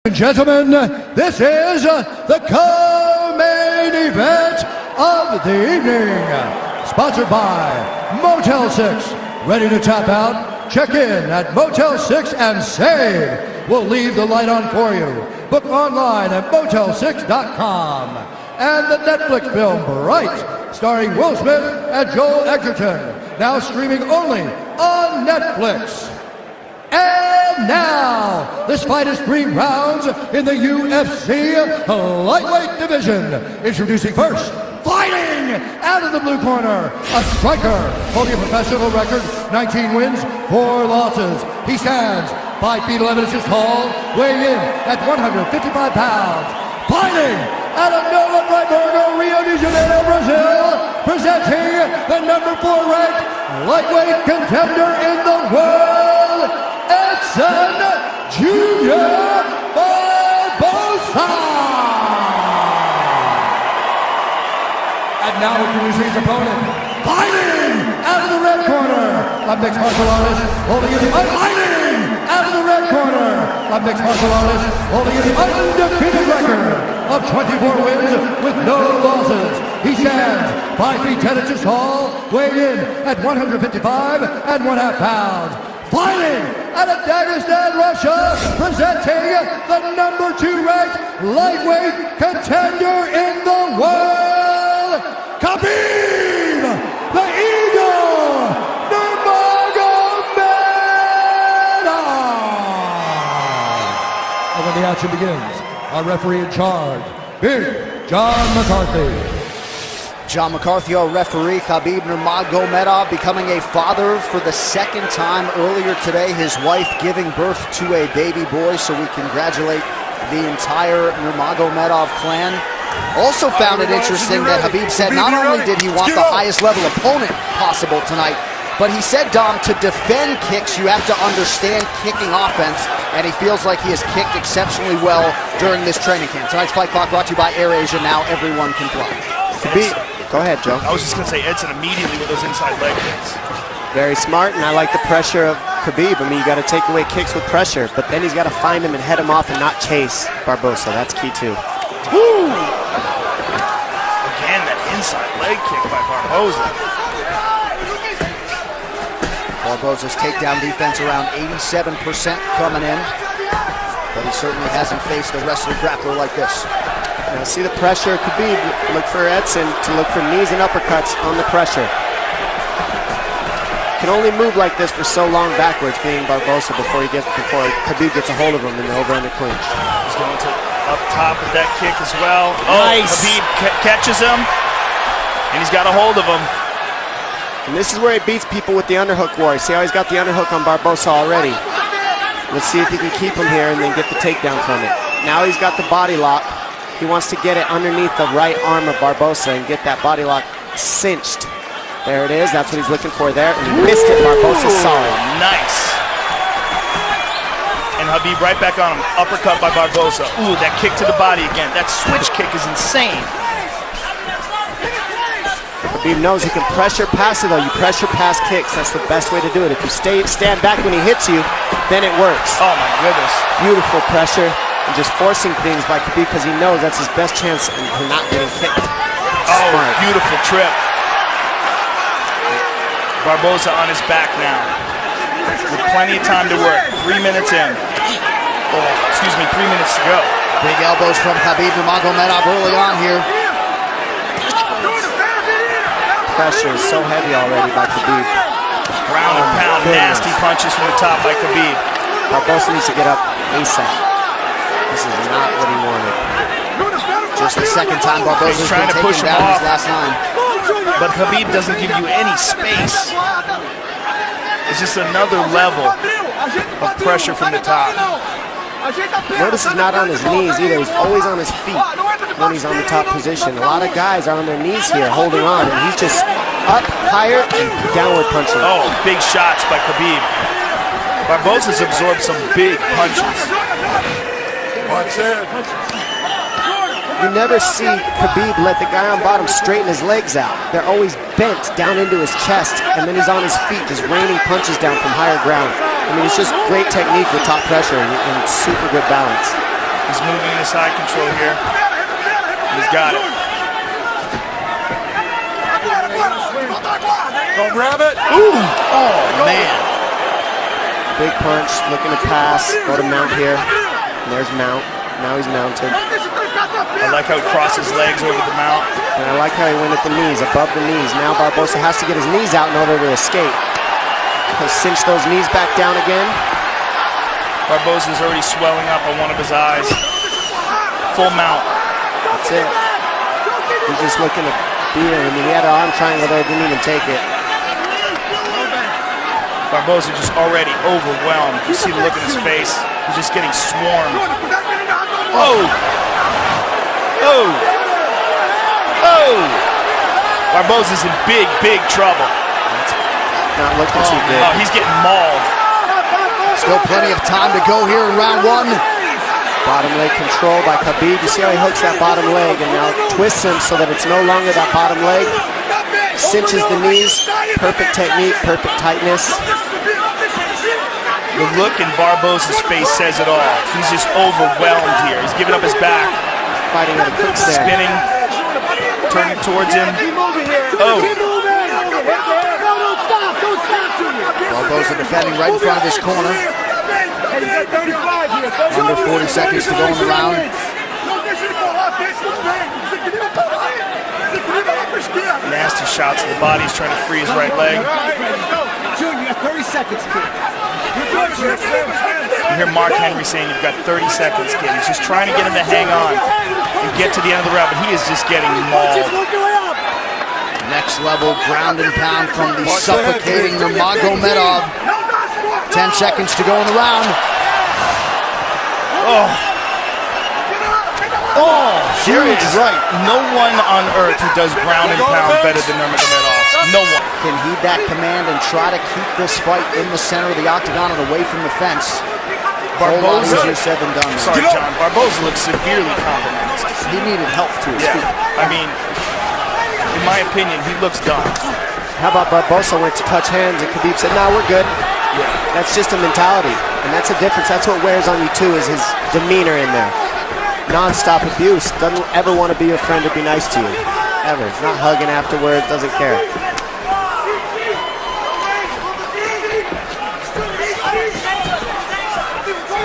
And gentlemen, this is the co-main event of the evening. Sponsored by Motel 6. Ready to tap out? Check in at Motel 6 and save. We'll leave the light on for you. Book online at motel6.com. And the Netflix film Bright, starring Will Smith and Joel Edgerton. Now streaming only on Netflix. And now, this fight is 3 rounds in the UFC lightweight division. Introducing first, fighting out of the blue corner, a striker holding a professional record, 19 wins, 4 losses. He stands 5 feet 11 inches tall, weighing in at 155 pounds. Fighting out of Nova Freiburg, Rio de Janeiro, Brazil, presenting the number 4 ranked lightweight contender in the world, Eddson Barboza. And now introducing his opponent, fighting out of the red corner, a mixed martial artist holding the fighting out of the red corner, a mixed martial artist holding the undefeated record of 24 wins with no losses. He stands 5 feet 10 inches tall, weighing in at 155 and 1/2 pounds. Fighting out of Dagestan, Russia, presenting the number 2 ranked lightweight contender in the world, Khabib, the Eagle, Nurmagomedov. And when the action begins, our referee in charge, Big John McCarthy. John McCarthy, our referee. Khabib Nurmagomedov becoming a father for the 2nd time earlier today. His wife giving birth to a baby boy, so we congratulate the entire Nurmagomedov clan. Also found it interesting that Khabib said not only did he want the highest level opponent possible tonight, but he said, Dom, to defend kicks, you have to understand kicking offense, and he feels like he has kicked exceptionally well during this training camp. Tonight's Fight Clock brought to you by AirAsia. Now everyone can fly. Khabib. Go ahead, Joe. I was just going to say Eddson immediately with those inside leg kicks. Very smart, and I like the pressure of Khabib. I mean, you got to take away kicks with pressure, but then he's got to find him and head him off and not chase Barboza. That's key, too. Woo! Again, that inside leg kick by Barboza. Barboza's takedown defense around 87% coming in, but he certainly hasn't faced a wrestler grappler like this. Now see the pressure, Khabib, look for Eddson to look for knees and uppercuts on the pressure. Can only move like this for so long backwards, being Barboza, before Khabib gets a hold of him in the over-under clinch. He's going to up top with that kick as well. Nice. Khabib catches him, and he's got a hold of him. And this is where he beats people with the underhook war. See how he's got the underhook on Barboza already. Let's see if he can keep him here and then get the takedown from it. Now he's got the body lock. He wants to get it underneath the right arm of Barboza and get that body lock cinched. There it is. That's what he's looking for there. And he missed it. Barboza's solid. Nice. And Khabib right back on him. Uppercut by Barboza. Ooh, that kick to the body again. That switch kick is insane. Khabib knows he can pressure pass it, though. You pressure pass kicks. That's the best way to do it. If you stand back when he hits you, then it works. Oh, my goodness. Beautiful pressure. And just forcing things by Khabib because he knows that's his best chance for not getting kicked. Oh, smart. Beautiful trip. Barboza on his back now. With plenty of time to work. 3 minutes in. Oh, excuse me, 3 minutes to go. Big elbows from Khabib Nurmagomedov early on here. Pressure is so heavy already by Khabib. Ground and pound, nasty punches from the top by Khabib. Barboza needs to get up ASAP. This is not what he wanted. Just the 2nd time Barboza's trying been to push taken him down off. his last 9. But Khabib doesn't give you any space. It's just another level of pressure from the top. Notice he's not on his knees either. He's always on his feet when he's on the top position. A lot of guys are on their knees here holding on, and he's just up, higher, and downward punching. Oh, big shots by Khabib. Barboza's absorbed some big punches. Watch it. You never see Khabib let the guy on bottom straighten his legs out. They're always bent down into his chest, and then he's on his feet just raining punches down from higher ground. I mean, it's just great technique with top pressure and super good balance. He's moving into side control here. He's got it. Don't grab it. Ooh! Oh, man. Big punch, looking to pass. Go to mount here. And there's mount. Now he's mounted. I like how he crossed his legs over the mount. And I like how he went at the knees, above the knees. Now Barboza has to get his knees out in order to escape. He'll cinch those knees back down again. Barboza's already swelling up on one of his eyes. Full mount. That's it. He's just looking to beat him. I mean, he had an arm triangle there, didn't even take it. Barboza just already overwhelmed. You see the look in his face. He's just getting swarmed. Oh! Oh! Oh! Barboza's in big, big trouble. Not looking too good. Oh, he's getting mauled. Still plenty of time to go here in round one. Bottom leg control by Khabib. You see how he hooks that bottom leg and now twists him so that it's no longer that bottom leg. Cinches the knees. Perfect technique, perfect tightness. The look in Barboza's face says it all. He's just overwhelmed here. He's giving up his back. Fighting at a quick stand. Spinning. Turning towards him. Oh. Barboza defending right in front of his corner. Under 40 seconds to go in the round. Nasty shots to the body. He's trying to free his right leg. Junior, you got 30 seconds, kid. You hear Mark Henry saying you've got 30 seconds, kid. He's just trying to get him to hang on and get to the end of the round, but he is just getting mauled. Next level ground and pound from the suffocating Nurmagomedov. 10 seconds to go in the round. Oh. Oh, there is right. no one on earth who does ground and pound better than Nurmagomedov. No one. Can heed that command and try to keep this fight in the center of the octagon and away from the fence. Barboza, easier said than done. Sorry, John. Barboza looks severely compromised. He needed help to his feet. I mean, in my opinion, he looks done. How about Barboza went to touch hands and Khabib said, "No, we're good." Yeah. That's just a mentality, and that's a difference. That's what wears on you too, is his demeanor in there. Non-stop abuse. Doesn't ever want to be your friend or be nice to you. Ever. Not hugging afterwards. Doesn't care.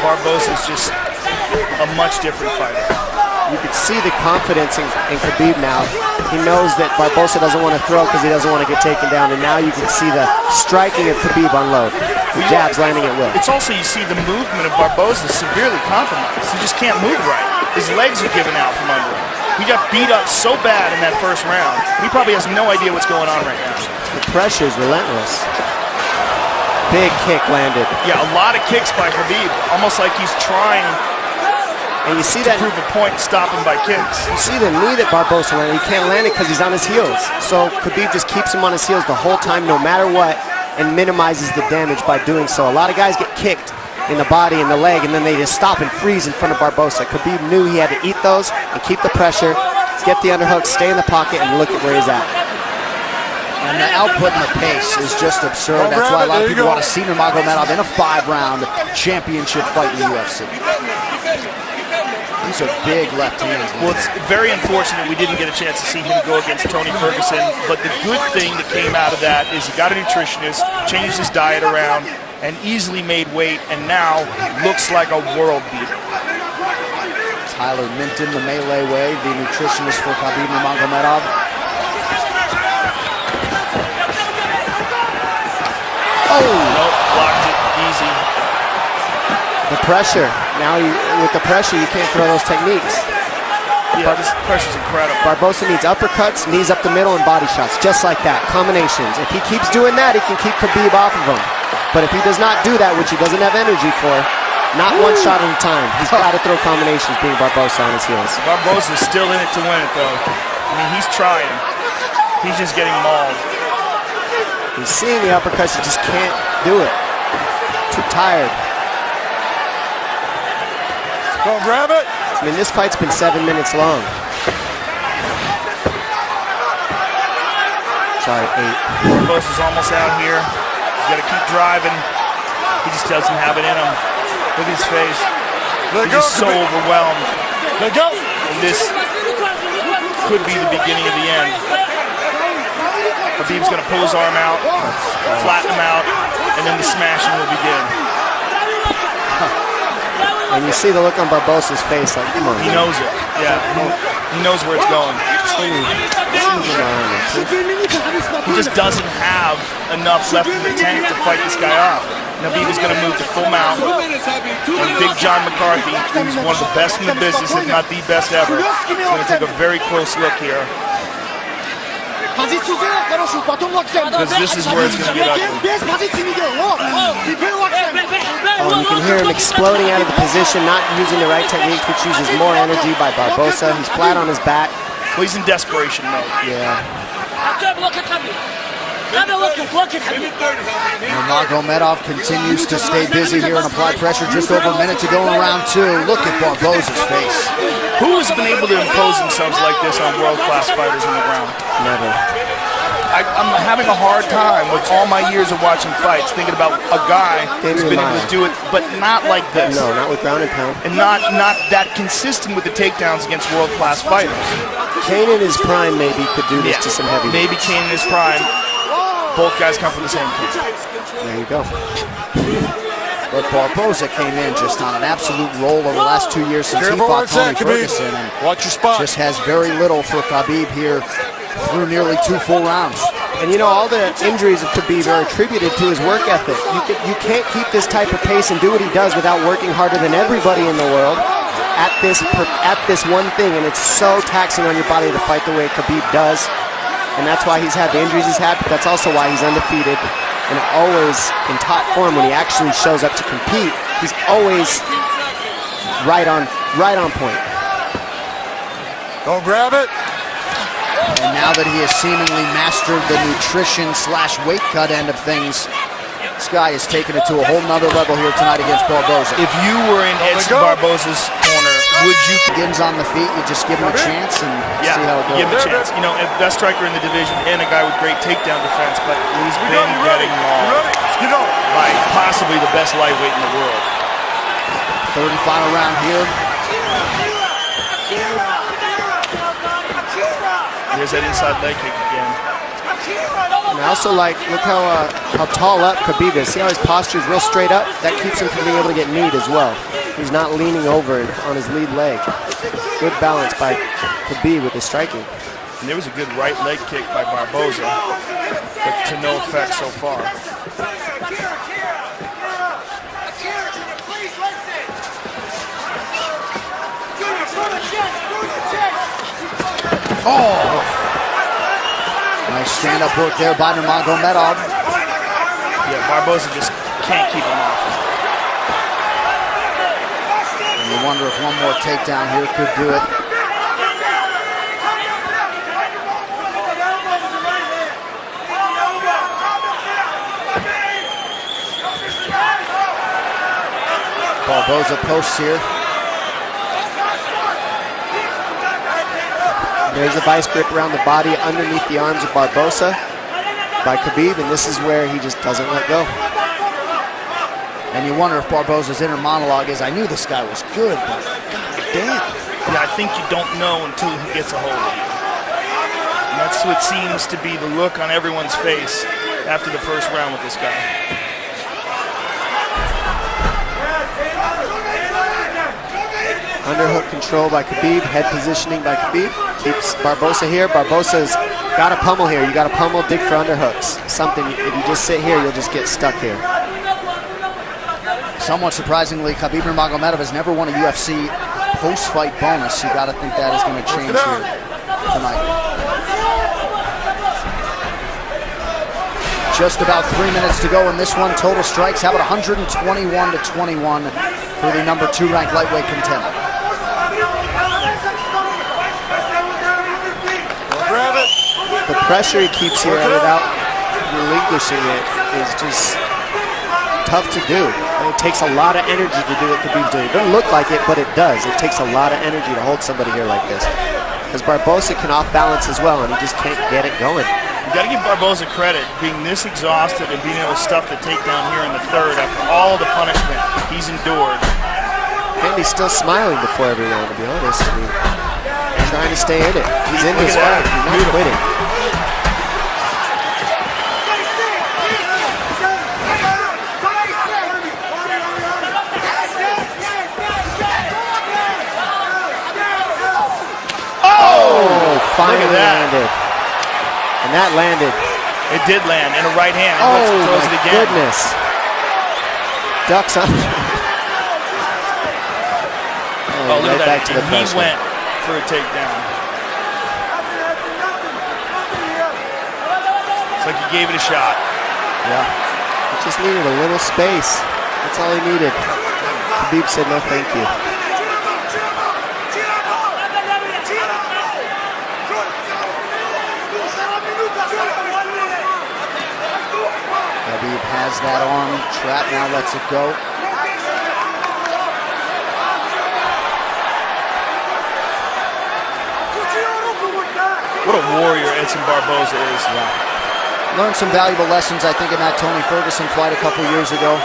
Barboza's just a much different fighter. You can see the confidence in Khabib now. He knows that Barboza doesn't want to throw because he doesn't want to get taken down, and now you can see the striking of Khabib unload. The jabs landing at will. It's also, you see the movement of Barboza severely compromised. He just can't move right. His legs are giving out from under him. He got beat up so bad in that first round. He probably has no idea what's going on right now. The pressure is relentless. Big kick landed. Yeah, a lot of kicks by Khabib. Almost like he's trying and you see to that prove a point and stop him by kicks. You see the knee that Barboza landed. He can't land it because he's on his heels. So Khabib just keeps him on his heels the whole time, no matter what, and minimizes the damage by doing so. A lot of guys get kicked in the body and the leg, and then they just stop and freeze in front of Barboza. Khabib knew he had to eat those and keep the pressure, get the underhook, stay in the pocket, and look at where he's at. And the output and the pace is just absurd. That's why a lot of people want to see Nurmagomedov in a 5-round championship fight in the UFC. These are big left hands. Well, it's very unfortunate we didn't get a chance to see him go against Tony Ferguson, but the good thing that came out of that is he got a nutritionist, changed his diet around, and easily made weight, and now looks like a world beater. Tyler Minton, the melee way, the nutritionist for Khabib Nurmagomedov. Oh! Nope, blocked it, easy. The pressure. Now, with the pressure, you can't throw those techniques. Yeah, this pressure's incredible. Barboza needs uppercuts, knees up the middle, and body shots, just like that, combinations. If he keeps doing that, he can keep Khabib off of him. But if he does not do that, which he doesn't have energy for, not one shot at a time, he's got to throw combinations being Barboza on his heels. Barboza's still in it to win it, though. I mean, he's trying. He's just getting mauled. He's seeing the uppercuts, he just can't do it. Too tired. Don't grab it. I mean, this fight's been 7 minutes long. Sorry, 8. Barboza's almost out here. He's got to keep driving. He just doesn't have it in him. Look at his face. He's just so overwhelmed. Let go. And this could be the beginning of the end. Khabib's going to pull his arm out, flatten him out, and then the smashing will begin. And you see the look on Barbosa's face, like, come on. He knows it. Yeah, he knows where it's going. He just doesn't have enough left in the tank to fight this guy off. Khabib is going to move to full mount. And Big John McCarthy, who's one of the best in the business, if not the best ever, is going to take a very close look here. Because this is where it's going to get ugly. Oh, you can hear him exploding out of the position, not using the right techniques, which uses more energy by Barboza. He's flat on his back. Well, he's in desperation mode. Yeah. Nurmagomedov continues to stay busy here and apply pressure. Just over a minute to go in round 2. Look at Barboza's face. Who has been able to impose themselves like this on world-class fighters on the ground? Never. I'm having a hard time with all my years of watching fights, thinking about a guy who's been able to do it, but not like this. No, not with ground and pound. And not that consistent with the takedowns against world-class fighters. Kane in his prime maybe could do this to some heavy. Maybe Kane in his prime. Both guys come from the same camp. There you go. But Barboza came in just on an absolute roll over the last 2 years since he fought Tony Ferguson. And watch your spot. Just has very little for Khabib here through nearly 2 full rounds. And you know, all the injuries of Khabib are attributed to his work ethic. You can't keep this type of pace and do what he does without working harder than everybody in the world at this one thing. And it's so taxing on your body to fight the way Khabib does. And that's why he's had the injuries he's had, but that's also why he's undefeated and always in top form when he actually shows up to compete. He's always right on point. Don't grab it. And now that he has seemingly mastered the nutrition/weight cut end of things, this guy has taken it to a whole nother level here tonight against Barboza. If you were in Eddson Barboza's corner, would you? Begins on the feet, you just give him a chance and see how it goes. Give him a chance. You know, best striker in the division and a guy with great takedown defense, but he's been getting mauled by possibly the best lightweight in the world. Third and final round here. Here's that inside leg kick again. And I also like, look how tall up Khabib is. See how his posture is real straight up? That keeps him from being able to get kneed as well. He's not leaning over on his lead leg. Good balance by Khabib with his striking. And there was a good right leg kick by Barboza, but to no effect so far. Oh! Nice stand-up work there by Nurmagomedov. Yeah, Barboza just can't keep him off. And you wonder if one more takedown here could do it. Barboza posts here. There's a vice grip around the body underneath the arms of Barboza by Khabib, and this is where he just doesn't let go. And you wonder if Barboza's inner monologue is, I knew this guy was good, but god damn. Yeah, I think you don't know until he gets a hold of you. And that's what seems to be the look on everyone's face after the first round with this guy. Underhook control by Khabib, head positioning by Khabib. Keeps Barboza here. Barboza's got to pummel here. You got to pummel, dig for underhooks. Something, if you just sit here, you'll just get stuck here. Somewhat surprisingly, Khabib Nurmagomedov has never won a UFC post-fight bonus. You got to think that is going to change here tonight. Just about 3 minutes to go in this one. Total strikes, how about 121-21 for the number 2 ranked lightweight contender. Grab it. The pressure he keeps here without relinquishing it is just tough to do. And it takes a lot of energy to do what Khabib's doing. It doesn't look like it, but it does. It takes a lot of energy to hold somebody here like this. Because Barboza can off-balance as well, and he just can't get it going. You got to give Barboza credit, being this exhausted and being able to stuff the takedown here in the third after all the punishment he's endured. And he's still smiling before every round, to be honest. I mean, he's trying to stay in it. He's in this fight. He's not quitting. Finally landed. And that landed. It did land in a right hand. Oh, throws my it again. goodness. Ducks under. Oh, look right at back that. to the He pressure. went for a takedown. It's like he gave it a shot. Yeah. He just needed a little space. That's all he needed. Khabib said no thank you. Khabib has that arm trapped, now lets it go. What a warrior Eddson Barboza is. Yeah. Learned some valuable lessons, I think, in that Tony Ferguson fight a couple years ago.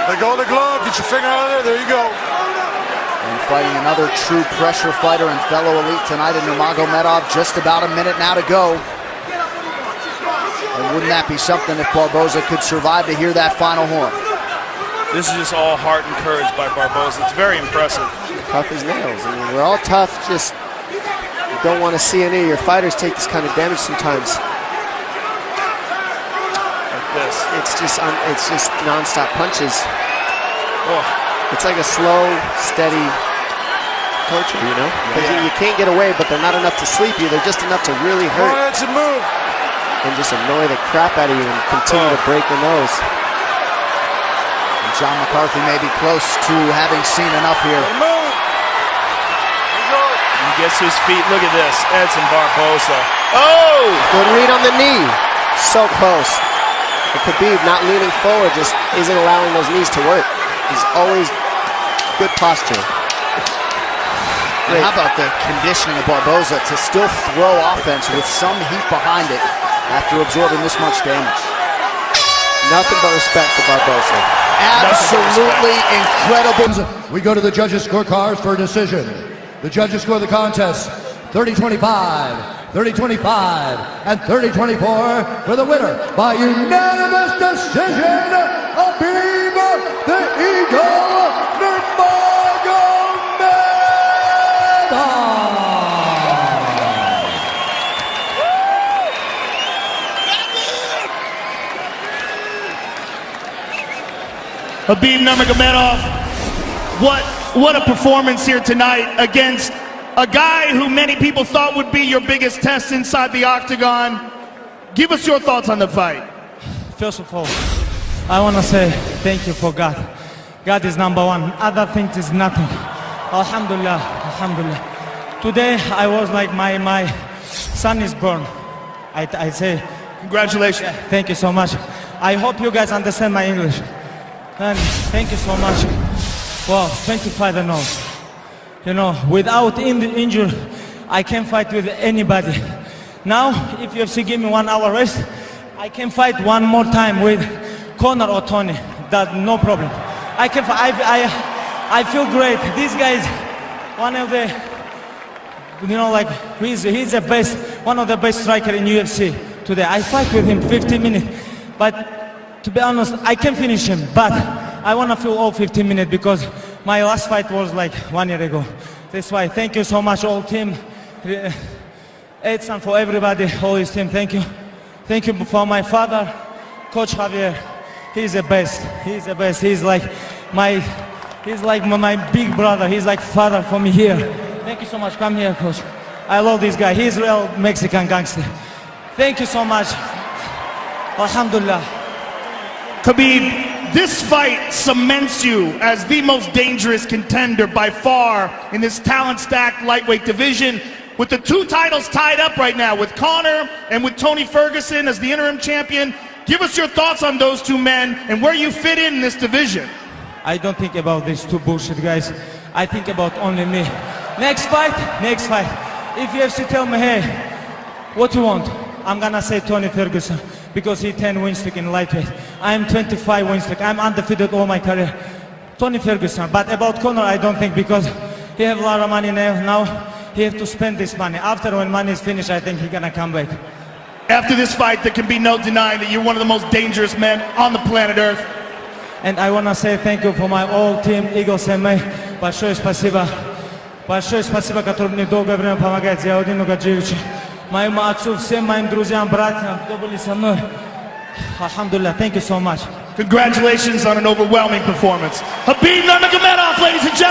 Let go of the glove, get your finger out of there you go. And fighting another true pressure fighter and fellow elite tonight in Nurmagomedov. Just about a minute now to go. And wouldn't that be something if Barboza could survive to hear that final horn? This is just all heart and courage by Barboza. It's very impressive. Tough as nails. I mean, we're all tough, just you don't want to see any of your fighters take this kind of damage sometimes. Like this. It's just non-stop punches. Oh. It's like a slow, steady torture, you know? Because you can't get away, but they're not enough to sleep you. They're just enough to really Go hurt ahead, and move. and just annoy the crap out of you and continue to break the nose. And John McCarthy may be close to having seen enough here. Move. He gets to his feet. Look at this. Eddson Barboza. Oh! Good read on the knee. So close. And Khabib not leaning forward just isn't allowing those knees to work. He's always good posture. And how about the conditioning of Barboza to still throw offense with some heat behind it after absorbing this much damage? Nothing but respect for Barboza. Absolutely incredible. We go to the judges' scorecards for a decision. The judges score the contest 30-25, 30-25, and 30-24 for the winner by unanimous decision, Khabib the Eagle Nurmagomedov. Khabib Nurmagomedov, what a performance here tonight against a guy who many people thought would be your biggest test inside the octagon. Give us your thoughts on the fight. First of all, I want to say thank you for God. God is number one. Other things is nothing. Alhamdulillah, alhamdulillah. Today I was like my son is born. I say Congratulations. thank you so much. I hope you guys understand my English. And thank you so much. Well, 25-0. You know, without injury, I can fight with anybody. Now, if you have to give me 1 hour rest, I can fight one more time with Conor or Tony. That no problem. I can. I feel great. This guy is one of the, you know, like he's the best, one of the best striker in UFC today. I fight with him 15 minutes, but to be honest, I can finish him. But I want to feel all 15 minutes because my last fight was like 1 year ago. That's why. Thank you so much, all team. Edson, for everybody, all his team. Thank you. Thank you for my father, Coach Javier. He's the best. He's the best. He's like my big brother. He's like father for me here. Thank you so much. Come here, Coach. I love this guy. He's real Mexican gangster. Thank you so much. Alhamdulillah. Khabib, this fight cements you as the most dangerous contender by far in this talent-stacked lightweight division, with the 2 titles tied up right now with Conor and with Tony Ferguson as the interim champion. Give us your thoughts on those 2 men and where you fit in this division. I don't think about these 2 bullshit guys. I think about only me. Next fight, next fight. If you have to tell me, hey, what you want? I'm gonna say Tony Ferguson because he 10 win streak in lightweight. I'm 25 win streak. I'm undefeated all my career. Tony Ferguson. But about Conor, I don't think, because he have a lot of money now. He have to spend this money. After when money is finished, I think he gonna come back. After this fight, there can be no denying that you're one of the most dangerous men on the planet Earth. And I wanna say thank you for my whole team, Eagles MMA. Большое спасибо. Большое спасибо, который мне долгое время помогает. Я один Нугаджиевич. Моему отцу, всем моим друзьям, братьям, кто были со мной. Alhamdulillah, thank you so much. Congratulations on an overwhelming performance. Khabib Nurmagomedov, ladies and gentlemen.